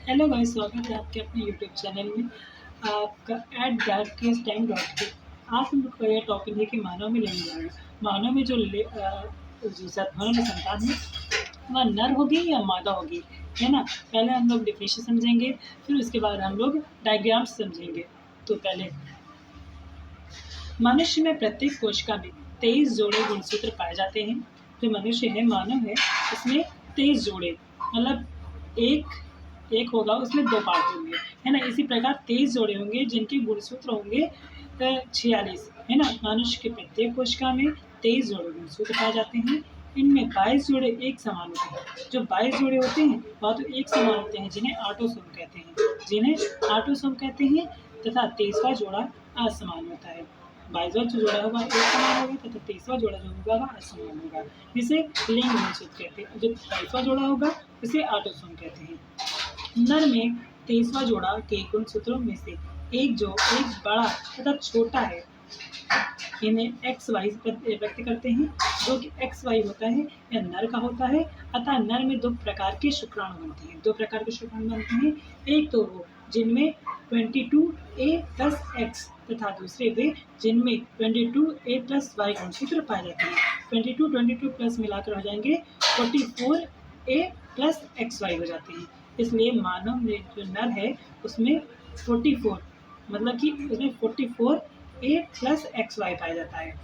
Hello guys, स्वागत है आपके अपने यूट्यूब चैनल में। आपका @darkest time.com। आज हम लोग का यह टॉपिक है कि मानव में लिंग धारण। मानव में जो सद्भावना में संतान है वह नर होगी या मादा होगी, है ना। पहले हम लोग डिफिनेशन समझेंगे, फिर उसके बाद हम लोग डायग्राम्स समझेंगे। तो पहले मनुष्य में प्रत्येक कोशिका में 23 जोड़े गुणसूत्र पाए जाते हैं। जो मनुष्य है, मानव है, इसमें 23 जोड़े, मतलब एक होगा, उसमें 2 पार्ट होंगे, है ना। इसी प्रकार 23 जोड़े होंगे जिनके गुणसूत्र होंगे 46, है ना। मनुष्य के प्रत्येक कोशिका में 23 जोड़े गुणसूत्र पाए जाते हैं। इनमें 22 जोड़े एक समान होते हैं। जो 22 जोड़े होते हैं वह तो एक समान होते हैं, जिन्हें ऑटोसोम कहते हैं तथा 23वां जोड़ा असमान होता है। 22वां जो जोड़ा होगा एक समान होगा तथा 23वां जोड़ा जो होगा वह असमान होगा, जिसे लिंग गुणसूत्र कहते हैं। जो 22वां जोड़ा होगा उसे ऑटोसोम कहते हैं। नर में 23वां जोड़ा के गुणसूत्रों में से एक बड़ा तथा छोटा है, इन्हें XY व्यक्त करते हैं। जो कि XY होता है यह नर का होता है। अतः नर में 2 प्रकार के शुक्राणु बनते हैं। एक तो वो जिनमें 22A+X तथा दूसरे वे जिनमें 22A+Y गुणसूत्र पाए जाते हैं। 22 मिलाकर हो जाएंगे 44A+XY हो जाते हैं। इसलिए मानव में जो नर है उसमें 44, मतलब कि उसमें 44A+XY पाया जाता है।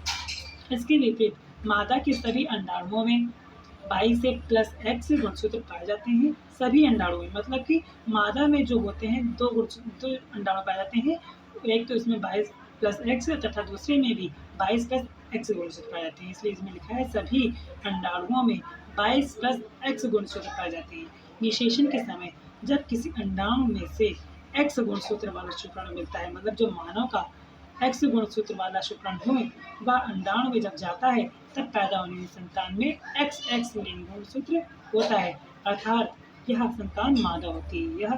इसके विपरीत मादा के सभी अंडाणुओं में 22A+X गुणसूत्र पाए जाते हैं। सभी अंडाणुओं में, मतलब कि मादा में जो होते हैं 2 अंडाणु पाए जाते हैं। एक तो इसमें 22+X तथा दूसरे में भी 22+X गुणसूत्र पाए जाते हैं। इसलिए इसमें लिखा है सभी अंडाणुओं में 22+X गुणसूत्र पाए जाते हैं। निषेचन के समय जब किसी अंडाणु में से X गुणसूत्र वाला शुक्राणु मिलता है, मतलब जो मानव का X गुणसूत्र वाला शुक्राणु हो वह अंडाणु में जब जाता है तब पैदा होने वाली संतान में XX लिंग गुणसूत्र होता है, अर्थात यह संतान मादा होती है। यह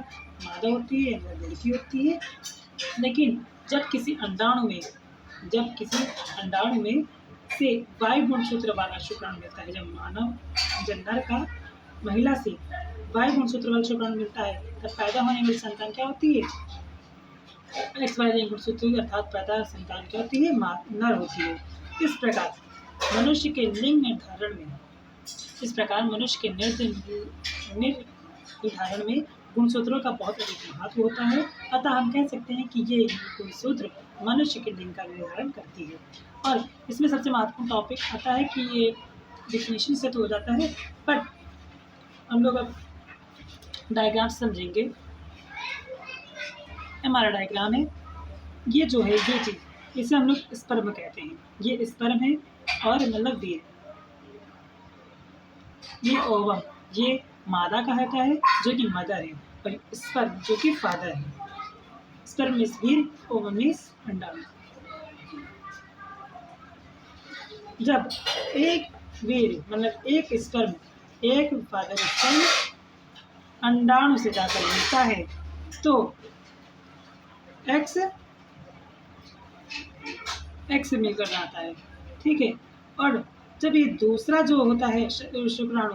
लड़की होती है। लेकिन जब किसी अंडाणु में से Y गुणसूत्र वाला शुक्राणु मिलता है, जब नर का महिला से Y गुणसूत्र वाला शुक्राणु मिलता है तब पैदा होने वाली संतान क्या होती है? XY लिंग गुणसूत्र, अर्थात पैदा संतान क्या होती है? नर होती है। इस प्रकार मनुष्य के निर्धारण में गुणसूत्रों का बहुत अधिक महत्व होता है। अतः हम कह सकते हैं कि ये गुणसूत्र मनुष्य के लिंग का निर्धारण करती है। और इसमें सबसे महत्वपूर्ण टॉपिक आता है कि ये डिफिनेशन से तो हो जाता है, पर हम लोग अब डायग्राम समझेंगे। हमारा डायग्राम है, ये जो है ये चीज़, इसे हम लोग स्पर्म कहते हैं। ये स्पर्म है और मतलब वीर। ये ओवम, ये मादा कहता है जो कि मदर है, और स्पर्म जो कि फादर है। स्पर्म मीन्स वीर, ओवम मीन्स अंडाणु। जब एक वीर मतलब एक स्पर्म, एक फादर स्पर्म अंडाणु से जाकर मिलता है तो X मिलकर आता है, ठीक है। और जब ये दूसरा जो होता है शुक्राणु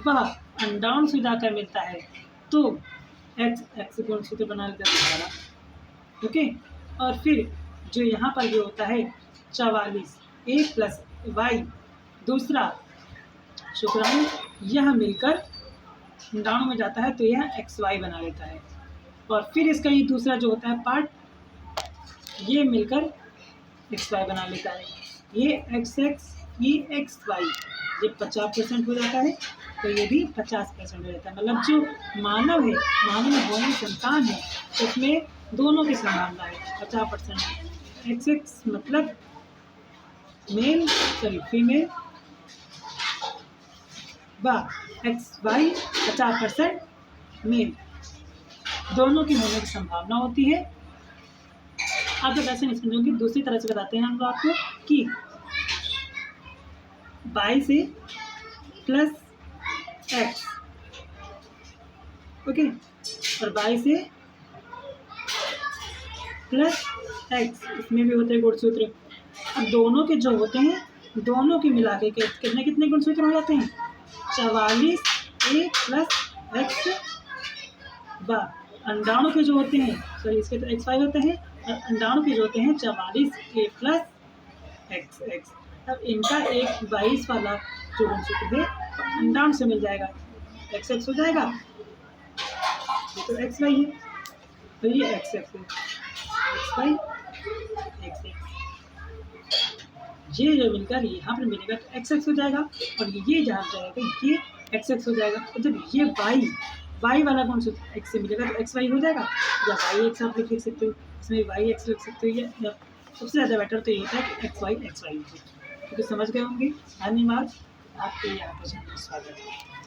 वह अंडाणु से जाकर मिलता है तो X गुणसूत्र बना लेता है दोबारा, ओके। और फिर जो यहाँ पर जो होता है 44A+Y दूसरा शुक्राणु, यह मिलकर अंडाणु में जाता है तो यह XY बना लेता है। और फिर इसका ये दूसरा जो होता है पार्ट, ये मिलकर XY बना लेता है। ये XX, ये XY, ये 50% हो जाता है तो ये भी 50% हो जाता है। मतलब जो मानव में होने संतान है उसमें दोनों की संभावना है 50%। XX मतलब मेल सॉरी फीमेल, व XY 50% मेल, दोनों की होने की संभावना होती है। आप जब ऐसे नहीं समझोगे, दूसरी तरह से बताते हैं हम लोग आपको कि 22A+X, ओके, और 22A+X इसमें भी होते हैं गुणसूत्र। अब दोनों के जो होते हैं, दोनों के मिला के कितने गुणसूत्र हो जाते हैं? 44A+X व अंडाणु के जो होते हैं, सॉरी इसके तो एक्स वाई होते हैं, और अंडाणु के जो होते हैं 44 A प्लस एक्स एक्स। अब इनका एक 22 वाला जो गुणसूत्र है अंडाणु से मिल जाएगा, एक्स एक्स हो जाएगा, ये तो एक्स वाई है, तो ये एक्स एक्स है, एक्स वाई एक्स एक्स, ये जो मिलकर यहाँ पर मिलेगा तो एक्स एक्स हो जाएगा, और ये जहाँ जाएगा ये एक्स एक्स हो जाएगा। और जब ये वाई वाला कौन सा एक्स से मिलेगा तो एक्स वाई हो जाएगा, या वाई एक्स आप लिख सकते हो, इसमें वाई एक्स लिख सकते हो, या सबसे ज़्यादा बेटर तो ये होता है कि एक्स वाई हो जाए। तो समझ गए होंगे। धन्यवाद, आपके यहाँ पर स्वागत है।